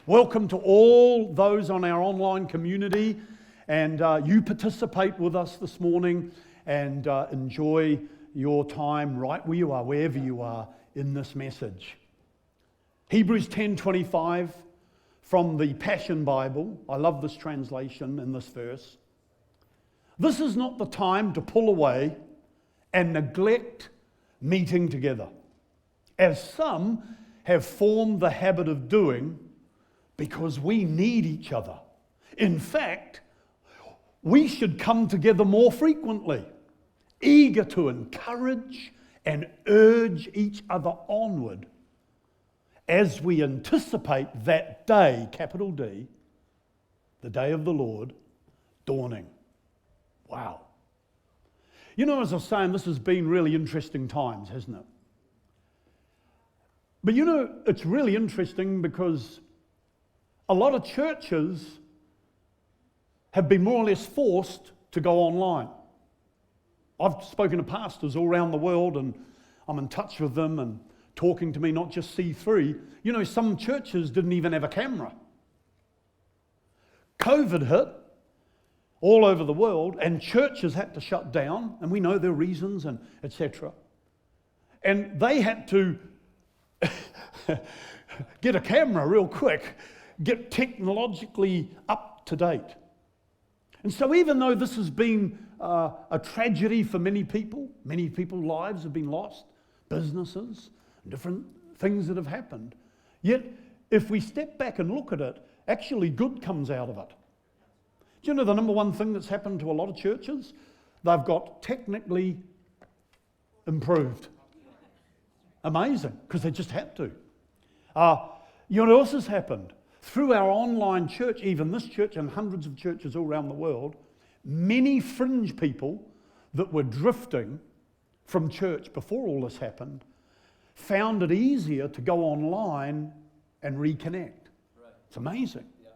Welcome to all those on our online community, and you participate with us this morning and enjoy your time right where you are, wherever you are in this message. Hebrews 10:25 from the Passion Bible. I love this translation in this verse. This is not the time to pull away and neglect meeting together, as some have formed the habit of doing, because we need each other. In fact, we should come together more frequently, eager to encourage and urge each other onward as we anticipate that day, capital D, the day of the Lord, dawning. Wow. You know, as I was saying, this has been really interesting times, hasn't it? But you know, it's really interesting because a lot of churches have been more or less forced to go online. I've spoken to pastors all around the world, and I'm in touch with them and talking to me, not just C3. You know, some churches didn't even have a camera. COVID hit all over the world, and churches had to shut down, and we know their reasons and etc. And they had to get a camera real quick, get technologically up to date. And so even though this has been a tragedy for many people's lives have been lost, businesses, different things that have happened, yet if we step back and look at it, actually good comes out of it. Do you know the number one thing that's happened to a lot of churches? They've got technically improved. Amazing, because they just had to. You know what else has happened? Through our online church, even this church and hundreds of churches all around the world, many fringe people that were drifting from church before all this happened found it easier to go online and reconnect. Right. It's amazing. Yeah.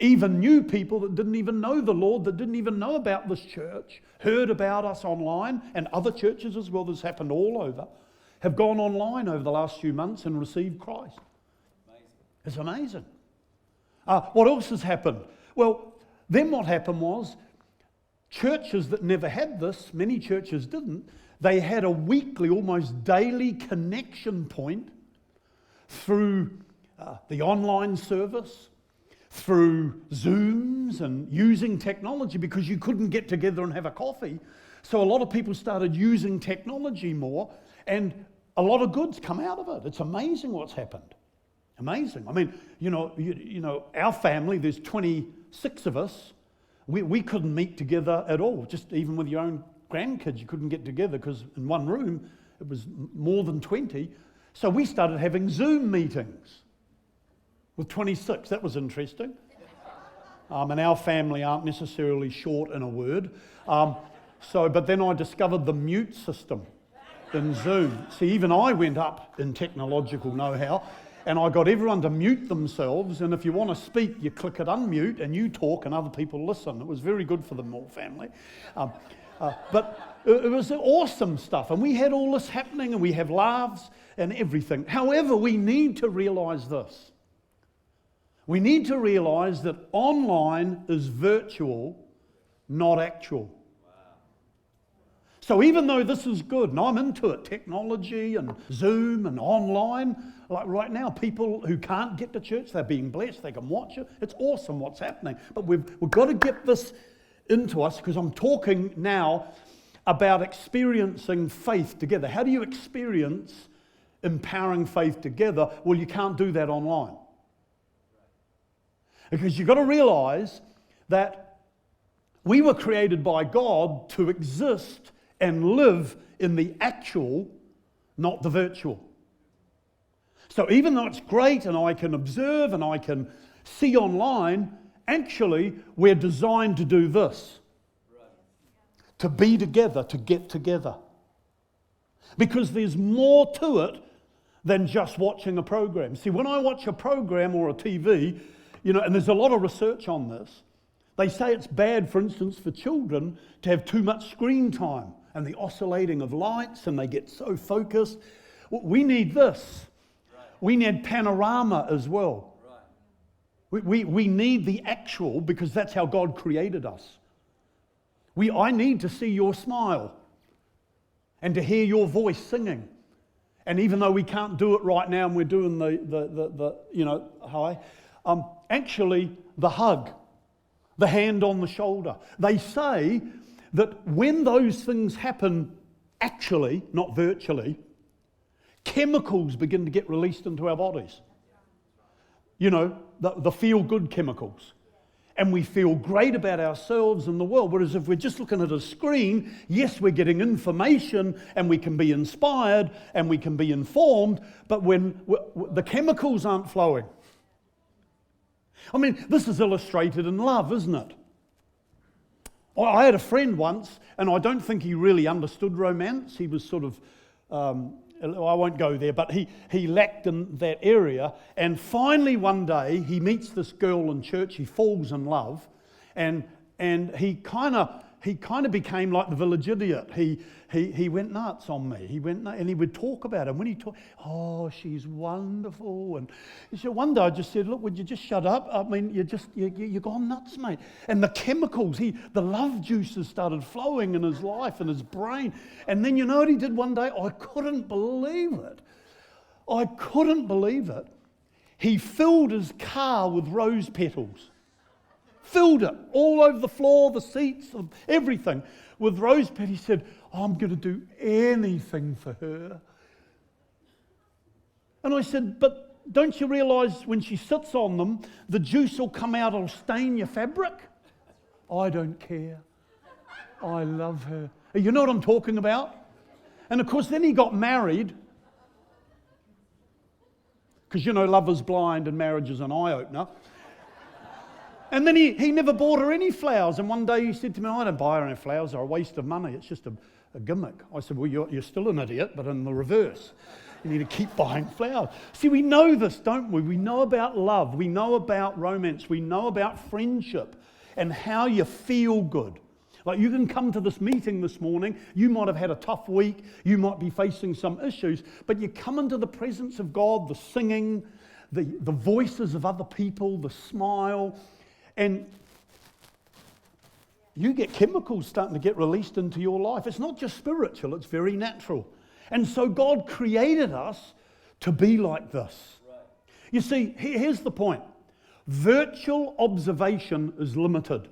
Even new people that didn't even know the Lord, that didn't even know about this church, heard about us online, and other churches as well, this happened all over, have gone online over the last few months and received Christ. Amazing. It's amazing. What else has happened? Well, then what happened was, churches that never had this, many churches didn't, they had a weekly, almost daily connection point through the online service, through Zooms and using technology, because you couldn't get together and have a coffee. So a lot of people started using technology more, and a lot of good's come out of it. It's amazing what's happened. Amazing. I mean, you know, our family, there's 26 of us. We couldn't meet together at all. Just even with your own grandkids, you couldn't get together because in one room it was more than 20. So we started having Zoom meetings with 26. That was interesting. And our family aren't necessarily short in a word. But then I discovered the mute system in Zoom. See, even I went up in technological know-how, and I got everyone to mute themselves, and if you want to speak, you click it unmute, and you talk, and other people listen. It was very good for the Moore family. But it was awesome stuff, and we had all this happening, and we have laughs and everything. However, we need to realise this. We need to realise that online is virtual, not actual. So even though this is good, and I'm into it, technology and Zoom and online, like right now, people who can't get to church, they're being blessed, they can watch it. It's awesome what's happening. But we've got to get this into us, because I'm talking now about experiencing faith together. How do you experience empowering faith together? Well, you can't do that online. Because you've got to realise that we were created by God to exist and live in the actual, not the virtual. So even though it's great and I can observe and I can see online, actually we're designed to do this. Right. To be together, to get together. Because there's more to it than just watching a program. See, when I watch a program or a TV, you know, and there's a lot of research on this, they say it's bad, for instance, for children to have too much screen time and the oscillating of lights, and they get so focused. We need this. Right. We need panorama as well. Right. We need the actual, because that's how God created us. I need to see your smile and to hear your voice singing. And even though we can't do it right now and we're doing the hi, actually the hug, the hand on the shoulder. They say that when those things happen actually, not virtually, chemicals begin to get released into our bodies. You know, the feel-good chemicals. And we feel great about ourselves and the world. Whereas if we're just looking at a screen, yes, we're getting information and we can be inspired and we can be informed, but when the chemicals aren't flowing. I mean, this is illustrated in love, isn't it? I had a friend once, and I don't think he really understood romance. He was sort of, I won't go there, but he lacked in that area. And finally one day, he meets this girl in church, he falls in love, and he kind of became like the village idiot. He went nuts on me. He went nuts, and he would talk about her. When he talked, oh, she's wonderful. And so one day I just said, look, would you just shut up? I mean, you're gone nuts, mate. And the chemicals, the love juices started flowing in his life and his brain. And then you know what he did one day? I couldn't believe it. He filled his car with rose petals. Filled it all over the floor, the seats, everything with rose petals. He said, I'm going to do anything for her. And I said, but don't you realise when she sits on them, the juice will come out, it'll stain your fabric? I don't care. I love her. You know what I'm talking about? And of course, then he got married. Because, you know, love is blind and marriage is an eye-opener. And then he never bought her any flowers. And one day he said to me, I don't buy her any flowers. They're a waste of money. It's just a gimmick. I said, well, you're still an idiot, but in the reverse. You need to keep buying flowers. See, we know this, don't we? We know about love. We know about romance. We know about friendship and how you feel good. Like you can come to this meeting this morning. You might have had a tough week. You might be facing some issues. But you come into the presence of God, the singing, the voices of other people, the smile. And you get chemicals starting to get released into your life. It's not just spiritual, it's very natural. And so God created us to be like this. Right. You see, here's the point. Virtual observation is limited.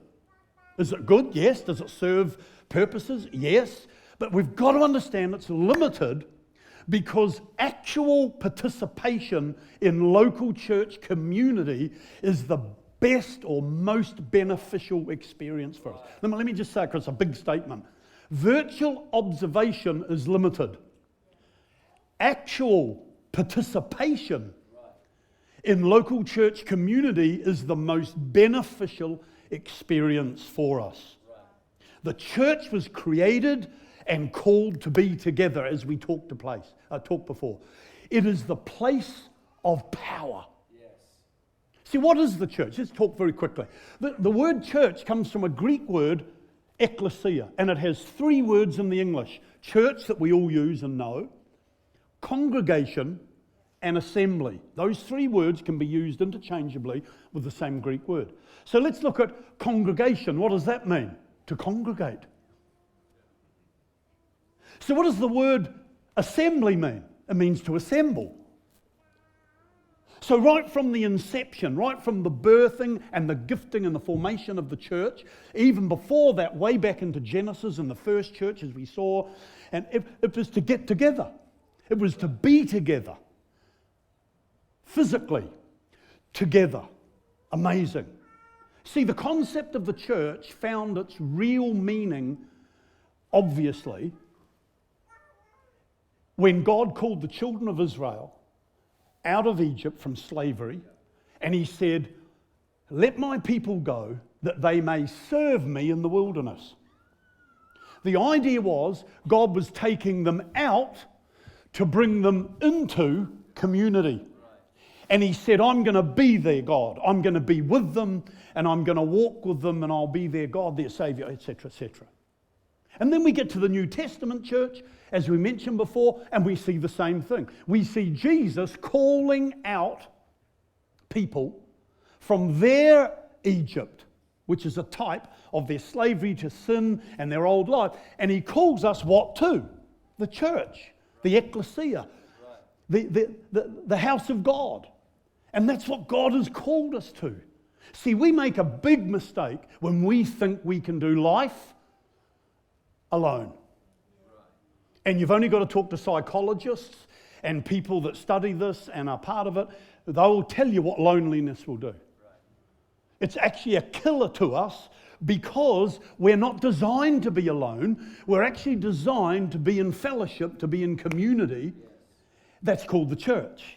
Is it good? Yes. Does it serve purposes? Yes. But we've got to understand it's limited because actual participation in local church community is the best or most beneficial experience for us. Let me just say, because it's a big statement. Virtual observation is limited. Actual participation in local church community is the most beneficial experience for us. The church was created and called to be together, as we talked before. It is the place of power. See, what is the church? Let's talk very quickly. The word church comes from a Greek word, ekklesia, and it has three words in the English. Church, that we all use and know, congregation, and assembly. Those three words can be used interchangeably with the same Greek word. So let's look at congregation. What does that mean? To congregate. So what does the word assembly mean? It means to assemble. So right from the inception, right from the birthing and the gifting and the formation of the church, even before that, way back into Genesis and the first church, as we saw, and it was to get together. It was to be together. Physically together. Amazing. See, the concept of the church found its real meaning, obviously, when God called the children of Israel out of Egypt from slavery, and he said, let my people go that they may serve me in the wilderness. The idea was God was taking them out to bring them into community. And he said, I'm going to be their God. I'm going to be with them, and I'm going to walk with them, and I'll be their God, their Saviour, etc., etc. And then we get to the New Testament church, as we mentioned before, and we see the same thing. We see Jesus calling out people from their Egypt, which is a type of their slavery to sin and their old life. And he calls us what to? The church, the ecclesia, the house of God. And that's what God has called us to. See, we make a big mistake when we think we can do life alone. And you've only got to talk to psychologists and people that study this and are part of it. They will tell you what loneliness will do. It's actually a killer to us because we're not designed to be alone. We're actually designed to be in fellowship, to be in community. That's called the church.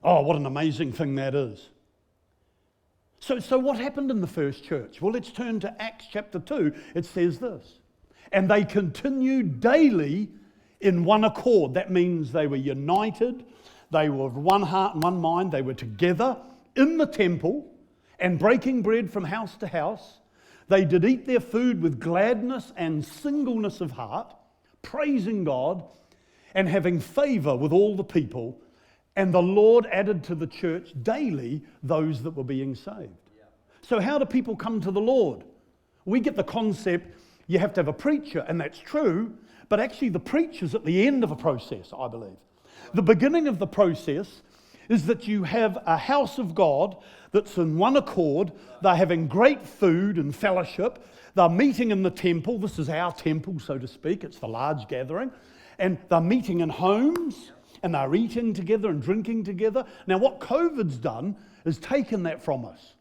Oh, what an amazing thing that is. So what happened in the first church? Well, let's turn to Acts chapter 2. It says this. And they continued daily in one accord. That means they were united. They were of one heart and one mind. They were together in the temple and breaking bread from house to house. They did eat their food with gladness and singleness of heart, praising God and having favor with all the people. And the Lord added to the church daily those that were being saved. So how do people come to the Lord? We get the concept you have to have a preacher, and that's true, but actually the preacher's at the end of a process, I believe. The beginning of the process is that you have a house of God that's in one accord. They're having great food and fellowship. They're meeting in the temple. This is our temple, so to speak. It's the large gathering. And they're meeting in homes, and they're eating together and drinking together. Now, what COVID's done is taken that from us.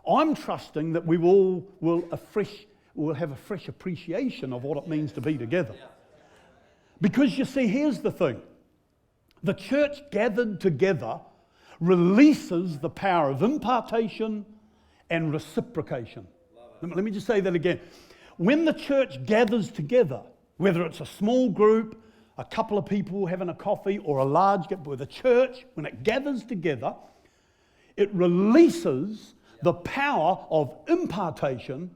I'm trusting that we will have a fresh appreciation of what it means to be together. Because you see, here's the thing. The church gathered together releases the power of impartation and reciprocation. Let me just say that again. When the church gathers together, whether it's a small group, a couple of people having a coffee, or a large group, with a church, when it gathers together, it releases the power of impartation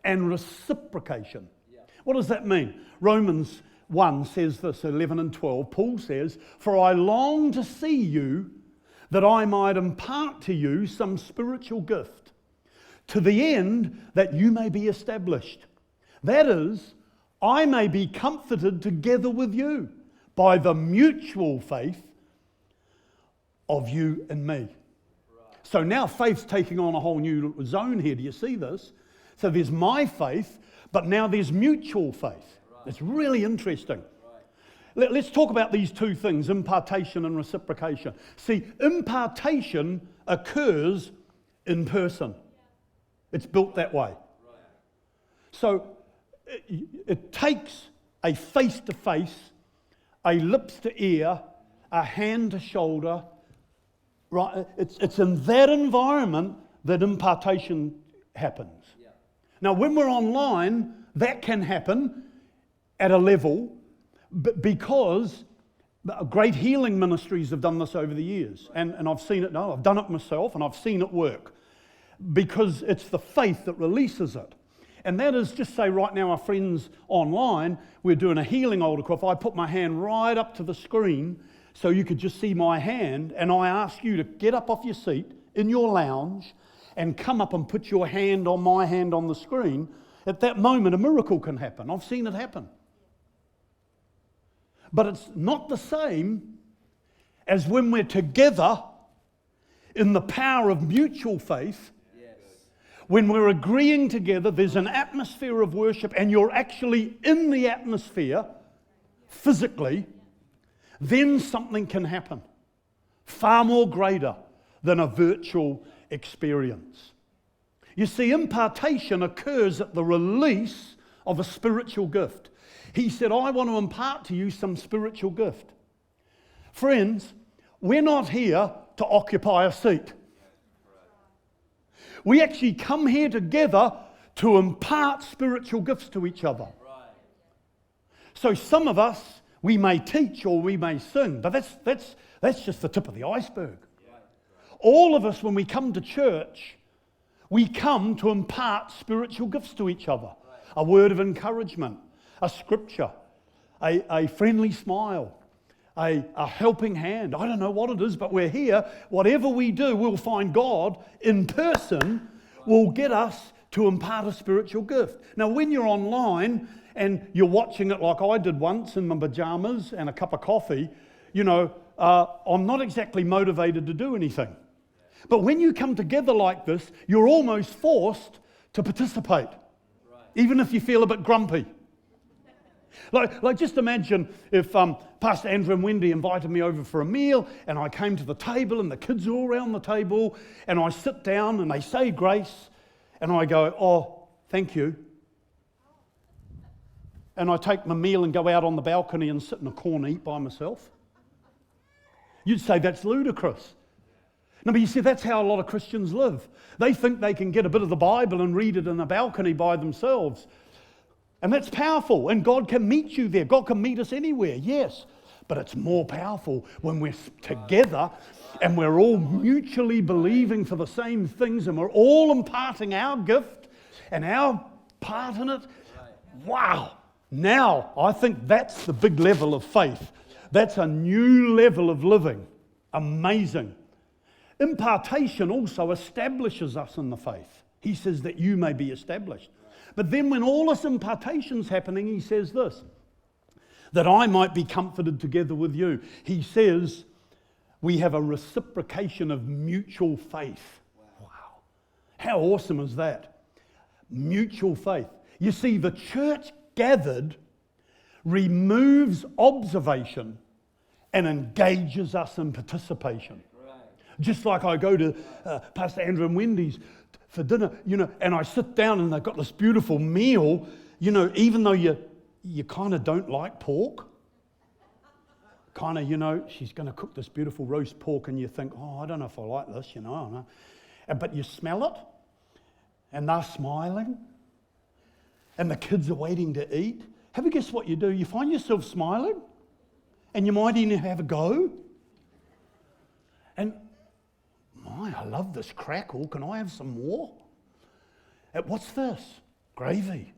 and reciprocation. What does that mean? Romans 1 says this, 11 and 12. Paul says, "For I long to see you, that I might impart to you some spiritual gift, to the end that you may be established. That is, I may be comforted together with you by the mutual faith of you and me." So now faith's taking on a whole new zone here. Do you see this? So there's my faith, but now there's mutual faith. It's really interesting. Let's talk about these two things, impartation and reciprocation. See, impartation occurs in person. It's built that way. So it takes a face-to-face, a lips-to-ear, a hand-to-shoulder. Right? It's in that environment that impartation happens. Now, when we're online, that can happen at a level, because great healing ministries have done this over the years. And I've seen it now. I've done it myself, and I've seen it work. Because it's the faith that releases it. And that is, just say right now, our friends online, we're doing a healing altar call. If I put my hand right up to the screen so you could just see my hand, and I ask you to get up off your seat in your lounge and come up and put your hand on my hand on the screen, at that moment a miracle can happen. I've seen it happen. But it's not the same as when we're together in the power of mutual faith. When we're agreeing together, there's an atmosphere of worship, and you're actually in the atmosphere physically, then something can happen far more greater than a virtual experience. You see, impartation occurs at the release of a spiritual gift. He said, I want to impart to you some spiritual gift. Friends, we're not here to occupy a seat. We actually come here together to impart spiritual gifts to each other. So some of us, we may teach or we may sing, but that's just the tip of the iceberg. All of us, when we come to church, we come to impart spiritual gifts to each other. A word of encouragement, a scripture, a friendly smile, a helping hand. I don't know what it is, but we're here. Whatever we do, we'll find God in person will get us to impart a spiritual gift. Now, when you're online and you're watching it like I did once in my pajamas and a cup of coffee, I'm not exactly motivated to do anything. But when you come together like this, you're almost forced to participate, even if you feel a bit grumpy. Like just imagine if Pastor Andrew and Wendy invited me over for a meal and I came to the table and the kids are all around the table and I sit down and they say grace and I go, oh, thank you. And I take my meal and go out on the balcony and sit in a corner, eat by myself. You'd say that's ludicrous. No, but you see, that's how a lot of Christians live. They think they can get a bit of the Bible and read it in a balcony by themselves. And that's powerful, and God can meet you there. God can meet us anywhere, yes. But it's more powerful when we're together and we're all mutually believing for the same things and we're all imparting our gift and our part in it. Wow. Now, I think that's the big level of faith. That's a new level of living. Amazing. Impartation also establishes us in the faith. He says that you may be established. But then when all this impartation's happening, he says this, that I might be comforted together with you. He says we have a reciprocation of mutual faith. Wow. How awesome is that? Mutual faith. You see, the church gathered removes observation and engages us in participation. Just like I go to Pastor Andrew and Wendy's for dinner, and I sit down and they've got this beautiful meal, even though you kind of don't like pork, she's going to cook this beautiful roast pork and you think, oh, I don't know if I like this, but you smell it and they're smiling and the kids are waiting to eat. Have you guessed what you do? You find yourself smiling and you might even have a go. And I love this crackle. Can I have some more? What's this? Gravy.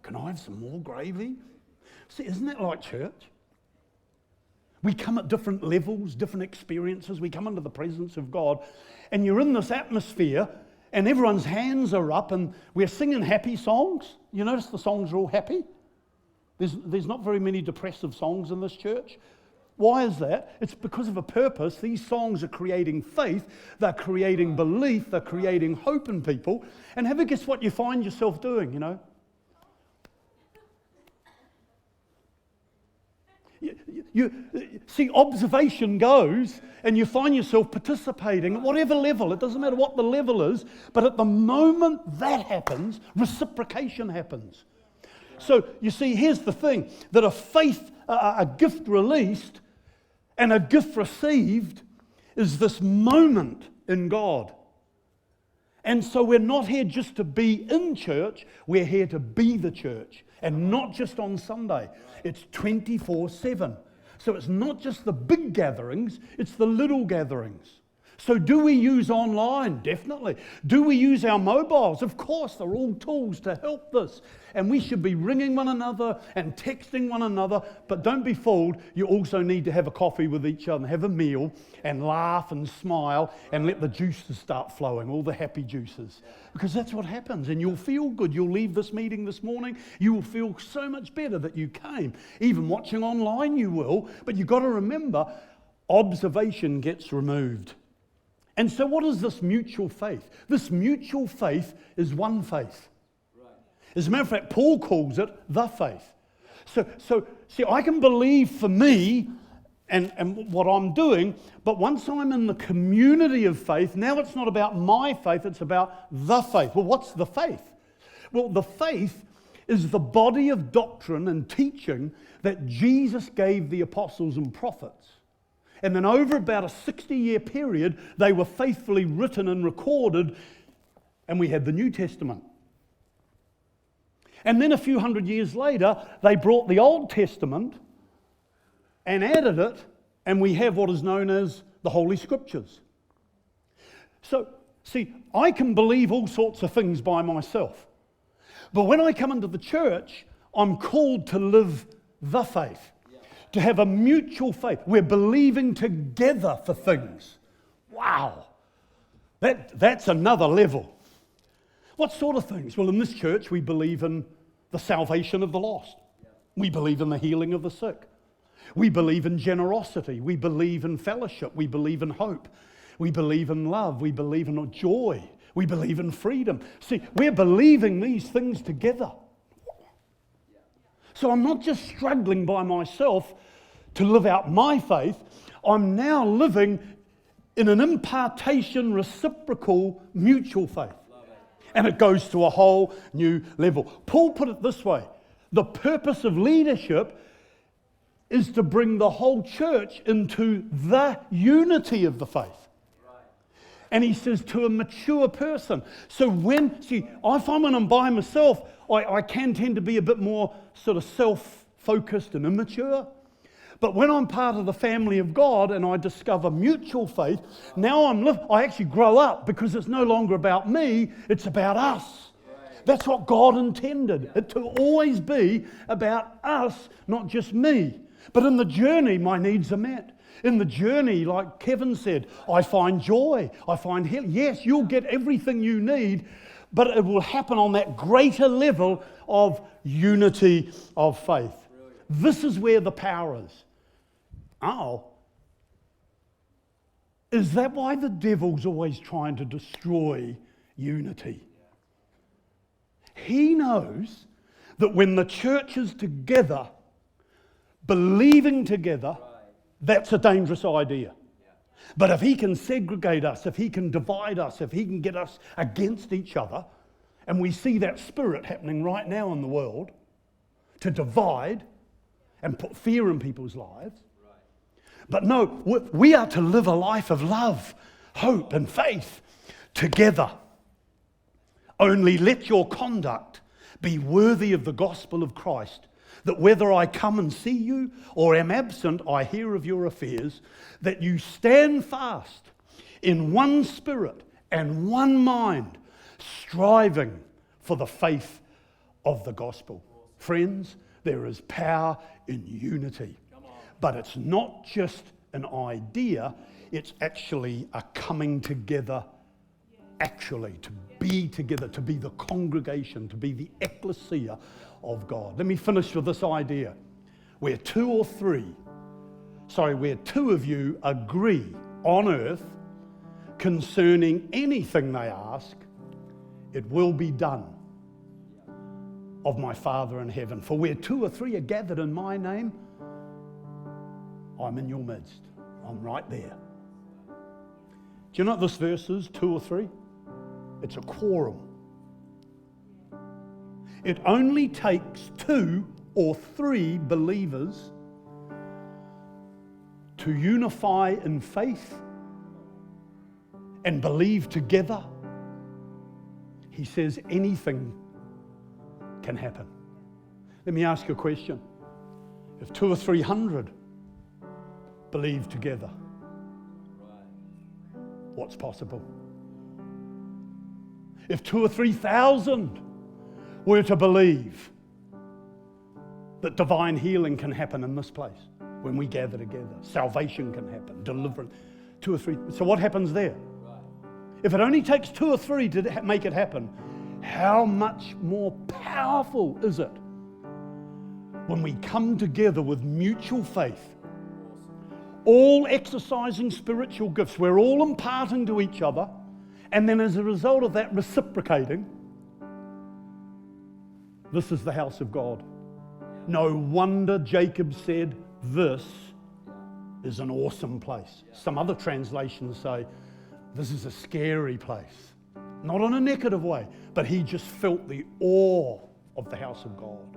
Can I have some more gravy? See, isn't that like church? We come at different levels, different experiences. We come into the presence of God, and you're in this atmosphere, and everyone's hands are up, and we're singing happy songs. You notice the songs are all happy? There's not very many depressive songs in this church. Why is that? It's because of a purpose. These songs are creating faith, they're creating belief, they're creating hope in people. And have a guess what you find yourself doing, You see, observation goes and you find yourself participating at whatever level. It doesn't matter what the level is, but at the moment that happens, reciprocation happens. So you see, here's the thing, that a gift released and a gift received is this moment in God. And so we're not here just to be in church, we're here to be the church. And not just on Sunday. It's 24/7. So it's not just the big gatherings, it's the little gatherings. So do we use online? Definitely. Do we use our mobiles? Of course, they're all tools to help this. And we should be ringing one another and texting one another. But don't be fooled, you also need to have a coffee with each other and have a meal and laugh and smile and let the juices start flowing, all the happy juices. Because that's what happens and you'll feel good. You'll leave this meeting this morning, you will feel so much better that you came. Even watching online you will, but you've got to remember, observation gets removed. And so what is this mutual faith? This mutual faith is one faith. Right. As a matter of fact, Paul calls it the faith. So see, I can believe for me and what I'm doing, but once I'm in the community of faith, now it's not about my faith, it's about the faith. Well, what's the faith? Well, the faith is the body of doctrine and teaching that Jesus gave the apostles and prophets. And then over about a 60-year period, they were faithfully written and recorded, and we had the New Testament. And then a few hundred years later, they brought the Old Testament and added it, and we have what is known as the Holy Scriptures. So, see, I can believe all sorts of things by myself. But when I come into the church, I'm called to live the faith. To have a mutual faith. We're believing together for things. Wow. That's another level. What sort of things? Well, in this church, we believe in the salvation of the lost. We believe in the healing of the sick. We believe in generosity. We believe in fellowship. We believe in hope. We believe in love. We believe in joy. We believe in freedom. See, we're believing these things together. So I'm not just struggling by myself to live out my faith. I'm now living in an impartation, reciprocal, mutual faith. And it goes to a whole new level. Paul put it this way: the purpose of leadership is to bring the whole church into the unity of the faith. And he says to a mature person. So I find when I'm by myself, I can tend to be a bit more sort of self-focused and immature. But when I'm part of the family of God and I discover mutual faith, now I actually grow up, because it's no longer about me, it's about us. That's what God intended, it to always be about us, not just me. But in the journey, my needs are met. In the journey, like Kevin said, I find joy, I find healing. Yes, you'll get everything you need, but it will happen on that greater level of unity of faith. This is where the power is. Oh, is that why the devil's always trying to destroy unity? He knows that when the church is together, believing together, that's a dangerous idea. But if he can segregate us, if he can divide us, if he can get us against each other, and we see that spirit happening right now in the world, to divide and put fear in people's lives. But no, we are to live a life of love, hope, and faith together. Only let your conduct be worthy of the gospel of Christ, that whether I come and see you or am absent, I hear of your affairs, that you stand fast in one spirit and one mind, striving for the faith of the gospel. Friends, there is power in unity. But it's not just an idea, it's actually a coming together, actually, to be together, to be the congregation, to be the ecclesia of God. Let me finish with this idea. Where two of you agree on earth concerning anything they ask, it will be done of my Father in heaven. For where 2 or 3 are gathered in my name, I'm in your midst. I'm right there. Do you know what this verse is, 2 or 3? It's a quorum. It only takes 2 or 3 believers to unify in faith and believe together. He says anything can happen. Let me ask you a question. If 200 or 300 believe together, what's possible? If 2,000 or 3,000 were to believe that divine healing can happen in this place when we gather together, salvation can happen, deliverance, 2 or 3. So what happens there? If it only takes 2 or 3 to make it happen, how much more powerful is it when we come together with mutual faith, all exercising spiritual gifts, we're all imparting to each other, and then as a result of that reciprocating. This is the house of God. No wonder Jacob said, this is an awesome place. Some other translations say, this is a scary place. Not in a negative way, but he just felt the awe of the house of God.